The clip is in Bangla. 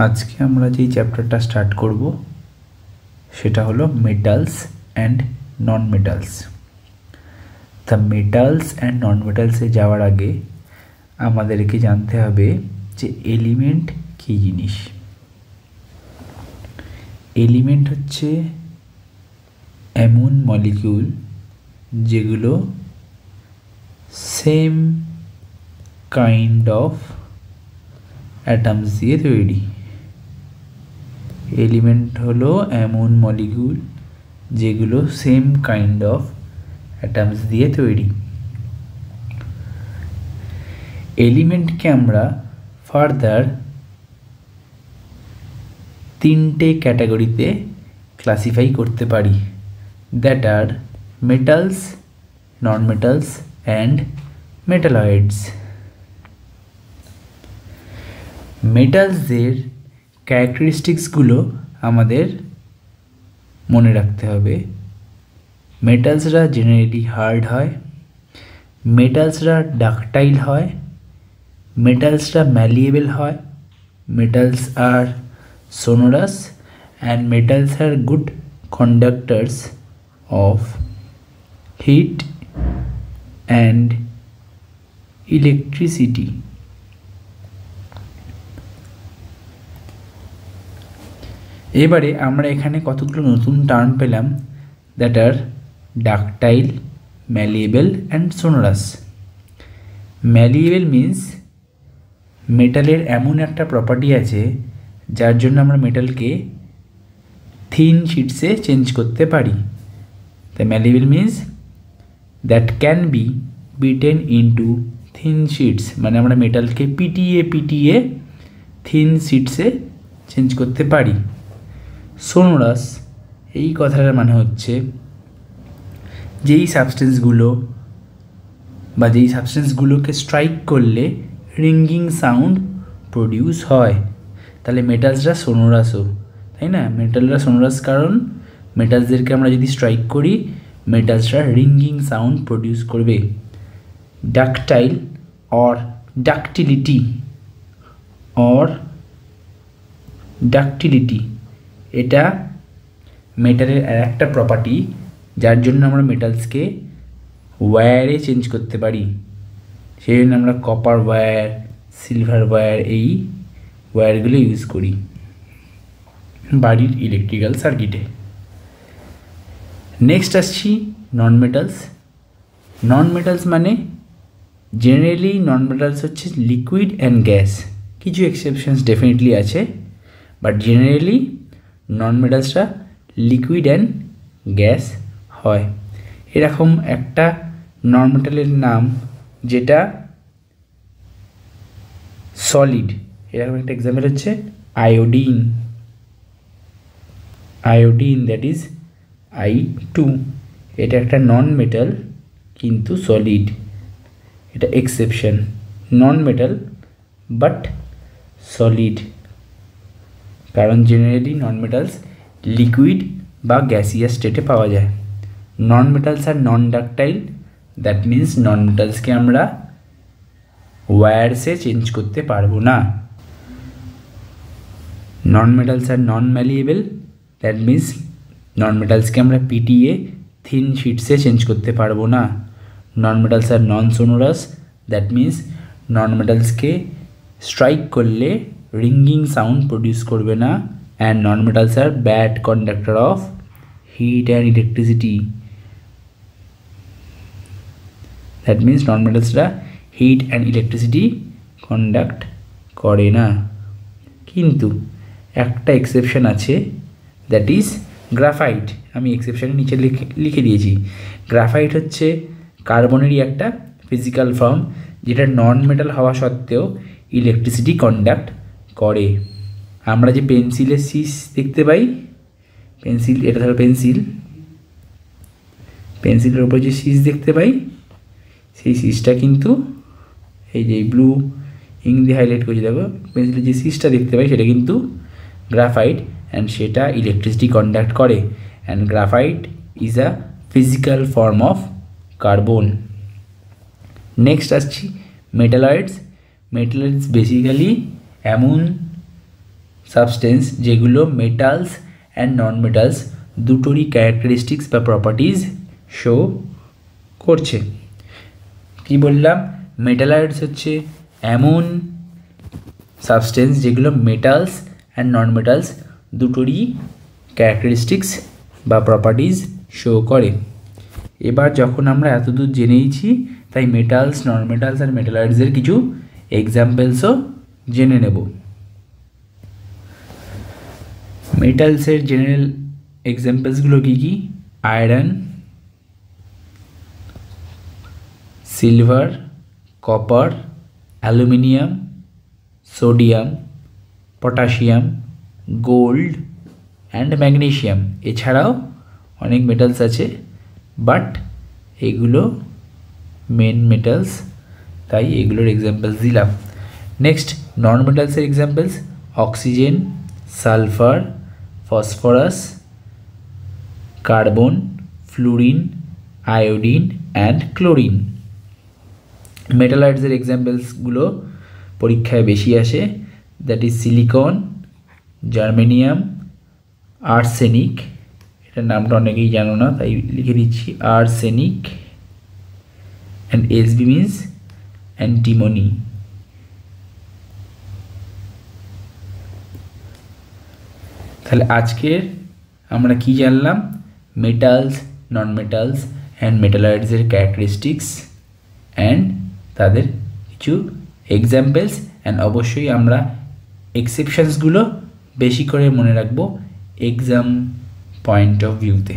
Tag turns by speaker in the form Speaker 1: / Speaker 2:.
Speaker 1: আজকে আমরা যেই চ্যাপ্টারটা স্টার্ট করব সেটা হলো মেটালস অ্যান্ড নন মেটালস। তা মেটালস অ্যান্ড নন মেটালসে যাওয়ার আগে আমাদেরকে জানতে হবে যে এলিমেন্ট কী জিনিস। এলিমেন্ট হচ্ছে এমন মলিকিউল যেগুলো সেম কাইন্ড অফ অ্যাটমস দিয়ে তৈরি। এলিমেন্ট হলো এমন মলিকিউল যেগুলো সেম কাইন্ড অফ অ্যাটমস দিয়ে তৈরি। এলিমেন্টকে আমরা ফার্দার তিনটে ক্যাটাগরিতে ক্লাসিফাই করতে পারি, that are metals, non metals and metalloids. মেটালসদের ক্যারেক্টারিস্টিক্সগুলো আমাদের মনে রাখতে হবে। মেটালসরা জেনারেলি হার্ড হয়, মেটালসরা ডাকটাইল হয়, মেটালসরা ম্যালিয়েবল হয়, metals are sonorous, and metals are good conductors of heat and electricity. এবারে আমরা এখানে কতগুলো নতুন টার্ম পেলাম, that are ductile, malleable and sonorous. Malleable means মেটালের এমন একটা প্রপার্টি আছে যার জন্য আমরা মেটালকে থিন শিটসে চেঞ্জ করতে পারি। The malleable means that can be beaten into thin sheets, মানে আমরা মেটালকে পিটিয়ে থিন শিটসে চেঞ্জ করতে পারি। সোনোরাস এই কথাটার মানে হচ্ছে যেই সাবস্টেন্সগুলোকে স্ট্রাইক করলে রিঙ্গিং সাউন্ড প্রডিউস হয়। তাহলে মেটালসরা সোনোরাসও, তাই না? মেটালরা সোনোরাস কারণ মেটালসদেরকে আমরা যদি স্ট্রাইক করি মেটালসরা রিঙ্গিং সাউন্ড প্রডিউস করবে। ডাকটাইল অর ডাকটিলিটি এটা মেটালের আর একটা প্রপার্টি যার জন্য আমরা মেটালসকে ওয়্যারে চেঞ্জ করতে পারি। সেই জন্য আমরা কপার ওয়্যার, সিলভার ওয়্যার এই ওয়্যারগুলো ইউজ করি বাড়ির ইলেকট্রিক্যাল সার্কিটে। নেক্সট আসছি নন মেটালস। নন মেটালস মানে জেনারেলি নন মেটালস হচ্ছে লিকুইড অ্যান্ড গ্যাস, কিছু এক্সেপশনস ডেফিনেটলি আছে, বাট জেনারেলি নন মেটালসরা লিকুইড অ্যান্ড গ্যাস হয়। এরকম একটা নন মেটালের নাম যেটা সলিড, এরকম একটা এক্সাম্পল হচ্ছে আয়োডিন, দ্যাট ইজ I2। এটা একটা নন মেটাল কিন্তু সলিড, এটা exception, non metal but solid, কারণ জেনারেলি নন মেটালস লিকুইড বা গ্যাসিয়াস স্টেটে পাওয়া যায়। Non metals are non ductile, that means non মেটালসকে আমরা ওয়্যারসে চেঞ্জ করতে পারবো না। Non metals are non malleable, that means non মেটালসকে আমরা পিটিয়ে থিন শিটসে চেঞ্জ করতে পারবো না। Non metals are non sonorous, that means non মেটালসকে স্ট্রাইক করলে রিঙ্গিং সাউন্ড প্রডিউস করবে না। And non metals are bad conductor of heat and electricity, that means non মেটালসরা হিট অ্যান্ড ইলেকট্রিসিটি কন্ডাক্ট করে না। কিন্তু একটা এক্সেপশন আছে, দ্যাট ইজ গ্রাফাইট। আমি এক্সেপশনের নিচে লিখে দিয়েছি। গ্রাফাইট হচ্ছে কার্বনেরই একটা ফিজিক্যাল ফর্ম যেটা নন মেটাল হওয়া সত্ত্বেও ইলেকট্রিসিটি কন্ডাক্ট করে। আমরা যে পেন্সিলের সিস দেখতে পাই, এটা ধরো পেন্সিলের উপর যে সিস দেখতে পাই, সেই সিসটা কিন্তু এই যে ব্লু ইঙ্ক দিয়ে হাইলাইট করছি, দেখো পেন্সিলের যে সিসটা দেখতে পাই সেটা কিন্তু গ্রাফাইট, অ্যান্ড সেটা ইলেকট্রিসিটি কন্ডাক্ট করে। And graphite is a physical form of carbon. Next আসছি মেটালয়েডস। মেটালয়েডস বেসিক্যালি এমন সাবস্টেন্স যেগুলো মেটালস অ্যান্ড নন মেটালস দুটোরই ক্যারেক্টারিস্টিক্স বা প্রপার্টিজ শো করছে। কি বললাম, মেটালয়েডস হচ্ছে এমন সাবস্টেন্স যেগুলো মেটালস অ্যান্ড নন মেটালস দুটোরই ক্যারেক্টারিস্টিক্স বা প্রপার্টিজ শো করে। এবার যখন আমরা এতদূর জেনেইছি, তাই মেটালস, নন মেটালস আর মেটালয়েডসের কিছু এক্সাম্পলসও জেনে নেব। মেটালসের জেনারেল এক্সাম্পলসগুলো কী কী? Iron, silver, copper, aluminium, sodium, potassium, gold and magnesium. এছাড়াও অনেক মেটালস আছে, বাট এগুলো মেন মেটালস, তাই এগুলোর এক্সাম্পলস দিলাম। নেক্সট, নন মেটালসের examples: oxygen, sulphur, phosphorus, carbon, fluorine, iodine and chlorine. মেটালয়েডসের এক্সাম্পলসগুলো পরীক্ষায় বেশি আসে, that is silicon, germanium, arsenic, এটার নামটা অনেকেই জানো না তাই লিখে দিচ্ছি, arsenic, and SB means antimony. তাহলে আজকের আমরা কি জানলাম? মেটালস, নন মেটালস অ্যান্ড মেটালয়েডসের ক্যারেক্টারিস্টিক্স অ্যান্ড তাদের কিছু এক্সাম্পলস, অ্যান্ড অবশ্যই আমরা এক্সেপশনসগুলো বেশি করে মনে রাখবো এক্সাম পয়েন্ট অফ ভিউতে।